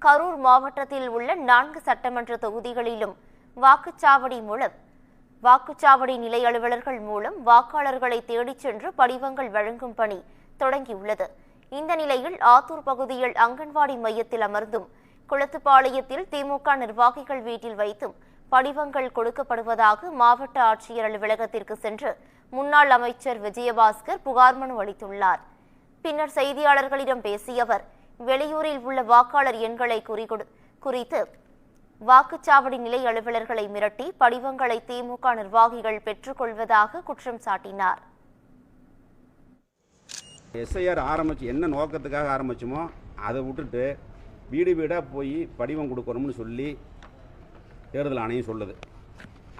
கரூர் மாவட்டத்தில் உள்ள 4 சட்டமன்ற தொகுதிகளிலும் வாக்குச்சாவடி நிலை அலுவலர்கள் மூலம் வாக்காளர்களை தேடிச் சென்று படிவங்கள் வழங்கும் பணி தொடங்கியுள்ளது. இந்த நிலையில் ஆத்தூர் பகுதியில் அங்கன்வாடி மையத்தில் அமர்ந்தும், குளத்துப்பாளையத்தில் திமுக நிர்வாகிகள் வீட்டில் வைத்தும் படிவங்கள் கொடுக்கப்படுவதாக மாவட்ட ஆட்சியர் அலுவலகத்திற்கு சென்று முன்னாள் அமைச்சர் விஜயபாஸ்கர் புகார் மனு அளித்துள்ளார். பின்னர் செய்தியாளர்களிடம் பேசிய அவர், வெளியூரில் உள்ள வாக்காளர் எண்களை குறித்து வாக்குச்சாவடி நிலை அலுவலர்களை மிரட்டி படிவங்களை திமுக நிர்வாகிகள் பெற்றுக் கொள்வதாக குற்றம் சாட்டினார். எஸ்ஐஆர் ஆரம்பிச்சு என்ன நோக்கத்துக்காக ஆரம்பிச்சோமோ அதை விட்டுட்டு வீடு வீடாக போய் படிவம் கொடுக்கணும்னு சொல்லி தேர்தல் ஆணையம் சொல்லுது.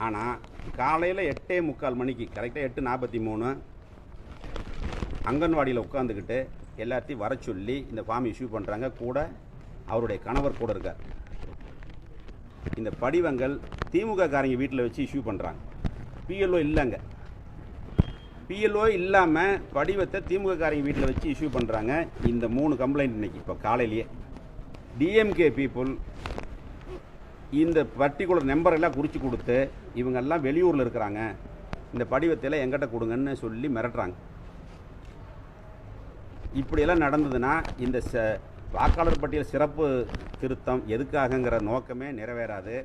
ஆனால் காலையில் 8:45 மணிக்கு கரெக்டாக 8:43 அங்கன்வாடியில் உட்காந்துக்கிட்டு எல்லாத்தையும் வர சொல்லி இந்த ஃபார்ம் இஷ்யூ பண்ணுறாங்க. கூட அவருடைய கணவர் கூட இருக்கார். இந்த படிவங்கள் திமுக காரங்க வீட்டில் வச்சு இஷ்யூ பண்ணுறாங்க. பிஎல்ஓ இல்லைங்க. பிஎல்ஓ இல்லாமல் படிவத்தை திமுக காரங்க வீட்டில் வச்சு இஷ்யூ பண்ணுறாங்க. இந்த 3 கம்ப்ளைண்ட் இன்னைக்கு இப்போ காலையிலேயே டிஎம்கே பீப்புள் இந்த பர்டிகுலர் நம்பர் எல்லாம் குறித்து கொடுத்து இவங்கெல்லாம் வெளியூரில் இருக்கிறாங்க, இந்த படிவத்தில் எங்கிட்ட கொடுங்கன்னு சொல்லி மிரட்டுறாங்க. இப்படியெல்லாம் நடந்ததுன்னா இந்த வாக்காளர் பட்டியல் சிறப்பு திருத்தம் எதுக்காகங்கிற நோக்கமே நிறைவேறாது.